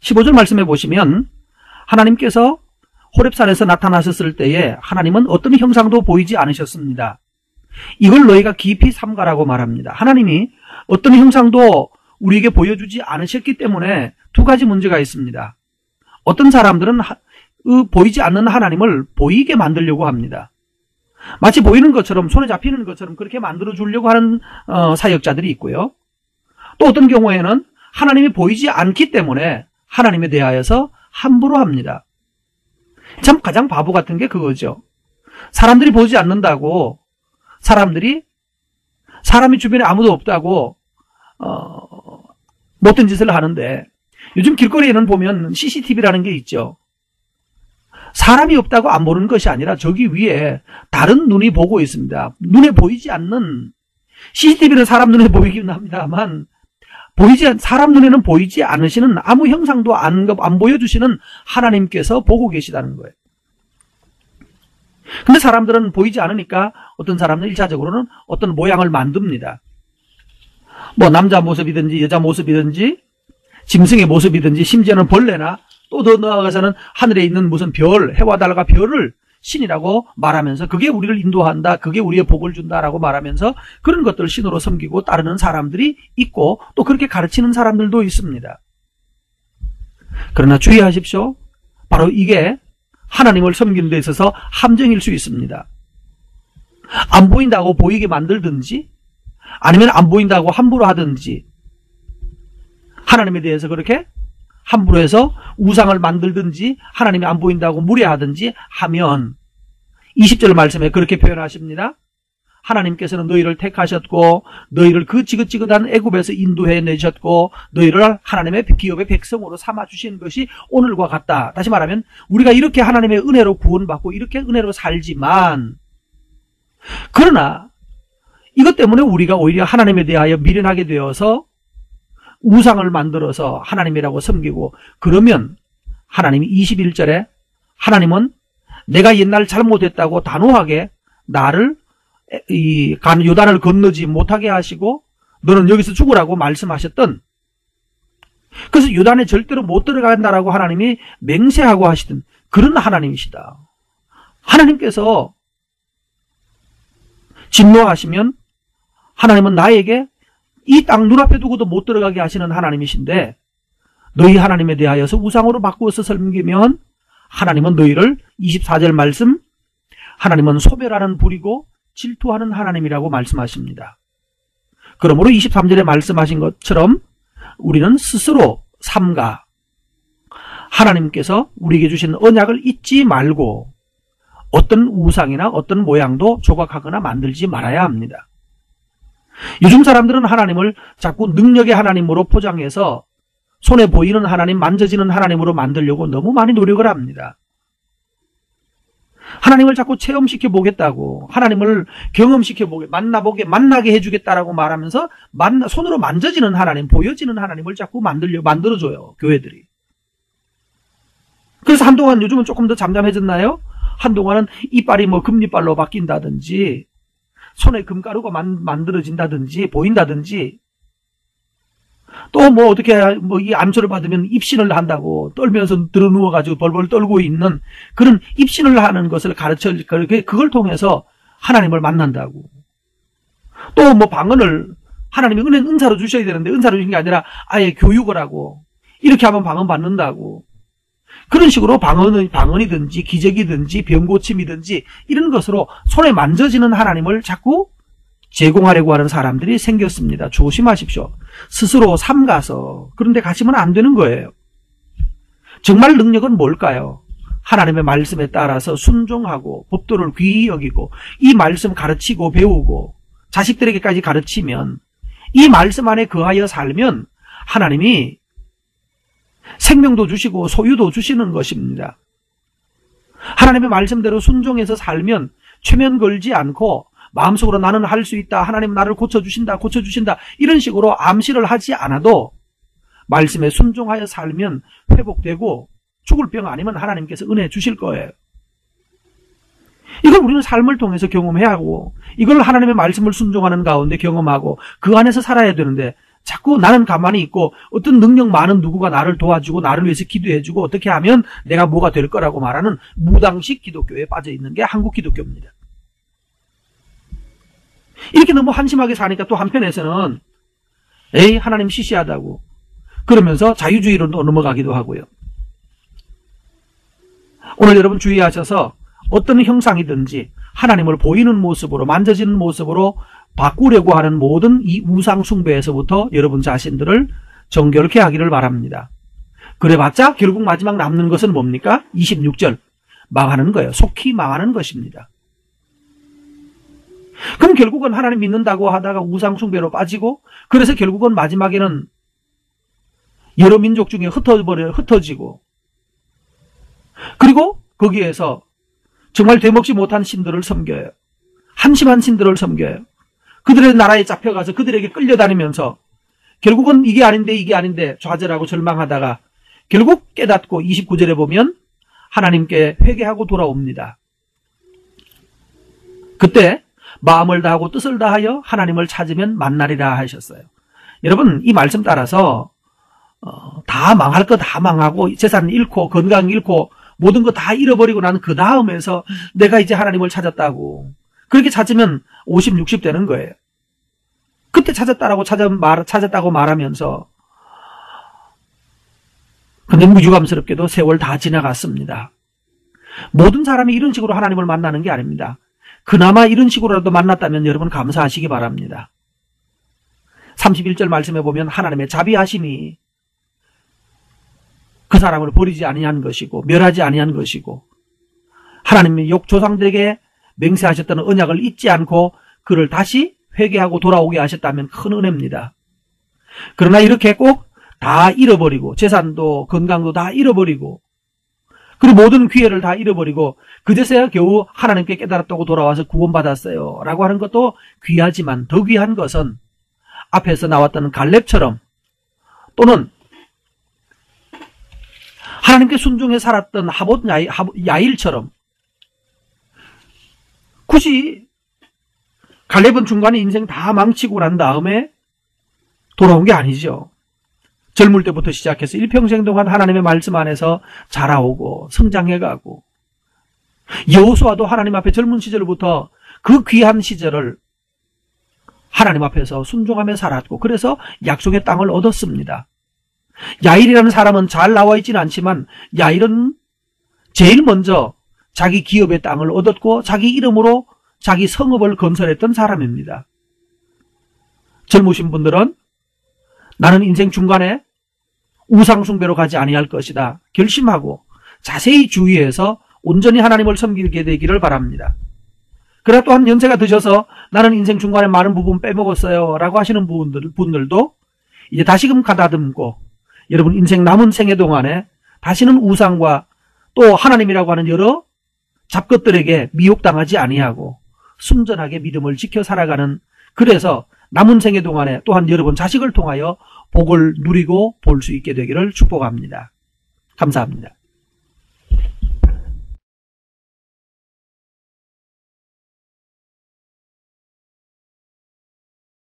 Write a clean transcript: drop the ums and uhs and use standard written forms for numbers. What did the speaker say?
15절 말씀해 보시면 하나님께서 호렙산에서 나타나셨을 때에 하나님은 어떤 형상도 보이지 않으셨습니다. 이걸 너희가 깊이 삼가라고 말합니다. 하나님이 어떤 형상도 우리에게 보여주지 않으셨기 때문에 두 가지 문제가 있습니다. 어떤 사람들은 보이지 않는 하나님을 보이게 만들려고 합니다. 마치 보이는 것처럼, 손에 잡히는 것처럼 그렇게 만들어 주려고 하는 사역자들이 있고요. 또 어떤 경우에는 하나님이 보이지 않기 때문에 하나님에 대하여서 함부로 합니다. 참 가장 바보 같은 게 그거죠. 사람들이 보지 않는다고, 사람이 주변에 아무도 없다고 못된 짓을 하는데, 요즘 길거리에는 보면 CCTV라는 게 있죠. 사람이 없다고 안 보는 것이 아니라 저기 위에 다른 눈이 보고 있습니다. 눈에 보이지 않는, CCTV는 사람 눈에 보이긴 합니다만 사람 눈에는 보이지 않으시는, 아무 형상도 안 보여주시는 하나님께서 보고 계시다는 거예요. 근데 사람들은 보이지 않으니까 어떤 사람들은 1차적으로는 어떤 모양을 만듭니다. 뭐 남자 모습이든지 여자 모습이든지 짐승의 모습이든지 심지어는 벌레나 또 더 나아가서는 하늘에 있는 무슨 별, 해와 달과 별을 신이라고 말하면서 그게 우리를 인도한다, 그게 우리의 복을 준다라고 말하면서 그런 것들을 신으로 섬기고 따르는 사람들이 있고 또 그렇게 가르치는 사람들도 있습니다. 그러나 주의하십시오. 바로 이게 하나님을 섬기는 데 있어서 함정일 수 있습니다. 안 보인다고 보이게 만들든지 아니면 안 보인다고 함부로 하든지, 하나님에 대해서 그렇게 함부로 해서 우상을 만들든지 하나님이 안 보인다고 무례하든지 하면 20절 말씀에 그렇게 표현하십니다. 하나님께서는 너희를 택하셨고 너희를 그 지긋지긋한 애굽에서 인도해 내셨고 너희를 하나님의 기업의 백성으로 삼아주신 것이 오늘과 같다. 다시 말하면 우리가 이렇게 하나님의 은혜로 구원받고 이렇게 은혜로 살지만, 그러나 이것 때문에 우리가 오히려 하나님에 대하여 미련하게 되어서 우상을 만들어서 하나님이라고 섬기고, 그러면 하나님이 21절에 하나님은 내가 옛날 잘못했다고 단호하게 나를 요단을 건너지 못하게 하시고 너는 여기서 죽으라고 말씀하셨던, 그래서 요단에 절대로 못 들어간다라고 하나님이 맹세하고 하시던 그런 하나님이시다. 하나님께서 진노하시면 하나님은 나에게 이 땅 눈앞에 두고도 못 들어가게 하시는 하나님이신데, 너희 하나님에 대하여서 우상으로 바꾸어서 섬기면 하나님은 너희를, 24절 말씀, 하나님은 소멸하는 불이고 질투하는 하나님이라고 말씀하십니다. 그러므로 23절에 말씀하신 것처럼 우리는 스스로 삼가 하나님께서 우리에게 주신 언약을 잊지 말고 어떤 우상이나 어떤 모양도 조각하거나 만들지 말아야 합니다. 요즘 사람들은 하나님을 자꾸 능력의 하나님으로 포장해서 손에 보이는 하나님, 만져지는 하나님으로 만들려고 너무 많이 노력을 합니다. 하나님을 자꾸 체험시켜 보겠다고, 하나님을 경험시켜 만나게 해주겠다라고 말하면서 손으로 만져지는 하나님, 보여지는 하나님을 자꾸 만들어줘요, 교회들이. 그래서 한동안, 요즘은 조금 더 잠잠해졌나요? 한동안은 이빨이 금리빨로 바뀐다든지 손에 금가루가 만들어진다든지 보인다든지, 또 어떻게 이 암초를 받으면 입신을 한다고 떨면서 들어누워가지고 벌벌 떨고 있는 그런 입신을 하는 것을 그걸 통해서 하나님을 만난다고. 또 방언을 하나님이 은사로 주셔야 되는데 은사로 주신 게 아니라 아예 교육을 하고 이렇게 하면 방언 받는다고. 그런 식으로 방언이든지 기적이든지 병고침이든지 이런 것으로 손에 만져지는 하나님을 자꾸 제공하려고 하는 사람들이 생겼습니다. 조심하십시오. 스스로 삼가서 그런 데 가시면 안 되는 거예요. 정말 능력은 뭘까요? 하나님의 말씀에 따라서 순종하고 법도를 귀히 여기고 이 말씀 가르치고 배우고 자식들에게까지 가르치면, 이 말씀 안에 거하여 살면 하나님이 생명도 주시고 소유도 주시는 것입니다. 하나님의 말씀대로 순종해서 살면 최면 걸지 않고 마음속으로 나는 할 수 있다, 하나님 나를 고쳐주신다 이런 식으로 암시를 하지 않아도 말씀에 순종하여 살면 회복되고 죽을 병 아니면 하나님께서 은혜 주실 거예요. 이걸 우리는 삶을 통해서 경험해야 하고 이걸 하나님의 말씀을 순종하는 가운데 경험하고 그 안에서 살아야 되는데 자꾸 나는 가만히 있고 어떤 능력 많은 누구가 나를 도와주고 나를 위해서 기도해주고 어떻게 하면 내가 뭐가 될 거라고 말하는 무당식 기독교에 빠져있는 게 한국 기독교입니다. 이렇게 너무 한심하게 사니까 또 한편에서는 에이 하나님 시시하다고 그러면서 자유주의로 넘어가기도 하고요. 오늘 여러분 주의하셔서 어떤 형상이든지 하나님을 보이는 모습으로 만져지는 모습으로 바꾸려고 하는 모든 이 우상 숭배에서부터 여러분 자신들을 정결케 하기를 바랍니다. 그래봤자 결국 마지막 남는 것은 뭡니까? 26절 망하는 거예요. 속히 망하는 것입니다. 그럼 결국은 하나님 믿는다고 하다가 우상 숭배로 빠지고 그래서 결국은 마지막에는 여러 민족 중에 흩어지고 그리고 거기에서 정말 되먹지 못한 신들을 섬겨요. 한심한 신들을 섬겨요. 그들의 나라에 잡혀가서 그들에게 끌려다니면서 결국은 이게 아닌데 좌절하고 절망하다가 결국 깨닫고 29절에 보면 하나님께 회개하고 돌아옵니다. 그때 마음을 다하고 뜻을 다하여 하나님을 찾으면 만나리라 하셨어요. 여러분 이 말씀 따라서 다 망할 거 다 망하고 재산 잃고 건강 잃고 모든 거 다 잃어버리고 나는 그 다음에서 내가 이제 하나님을 찾았다고 그렇게 찾으면 50, 60 되는 거예요. 그때 찾았다고 말하면서 근데 유감스럽게도 세월 다 지나갔습니다. 모든 사람이 이런 식으로 하나님을 만나는 게 아닙니다. 그나마 이런 식으로라도 만났다면 여러분 감사하시기 바랍니다. 31절 말씀에 보면 하나님의 자비하심이 그 사람을 버리지 아니한 것이고 멸하지 아니한 것이고 하나님이 조상들에게 맹세하셨던 언약을 잊지 않고 그를 다시 회개하고 돌아오게 하셨다면 큰 은혜입니다. 그러나 이렇게 꼭 다 잃어버리고 재산도 건강도 다 잃어버리고 그리고 모든 기회를 다 잃어버리고 그제서야 겨우 하나님께 깨달았다고 돌아와서 구원받았어요 라고 하는 것도 귀하지만 더 귀한 것은 앞에서 나왔던 갈렙처럼 또는 하나님께 순종해 살았던 야일처럼 굳이 갈렙은 중간에 인생 다 망치고 난 다음에 돌아온 게 아니죠. 젊을 때부터 시작해서 일평생 동안 하나님의 말씀 안에서 자라오고 성장해가고 여호수아도 하나님 앞에 젊은 시절부터 그 귀한 시절을 하나님 앞에서 순종하며 살았고 그래서 약속의 땅을 얻었습니다. 야일이라는 사람은 잘 나와 있지는 않지만 야일은 제일 먼저 자기 기업의 땅을 얻었고 자기 이름으로 자기 성읍을 건설했던 사람입니다. 젊으신 분들은 나는 인생 중간에 우상숭배로 가지 아니할 것이다 결심하고 자세히 주의해서 온전히 하나님을 섬기게 되기를 바랍니다. 그러나 또한 연세가 드셔서 나는 인생 중간에 많은 부분 빼먹었어요 라고 하시는 분들도 이제 다시금 가다듬고 여러분 인생 남은 생애 동안에 다시는 우상과 또 하나님이라고 하는 여러 잡것들에게 미혹당하지 아니하고 순전하게 믿음을 지켜 살아가는 그래서 남은 생애 동안에 또한 여러분 자식을 통하여 복을 누리고 볼 수 있게 되기를 축복합니다. 감사합니다.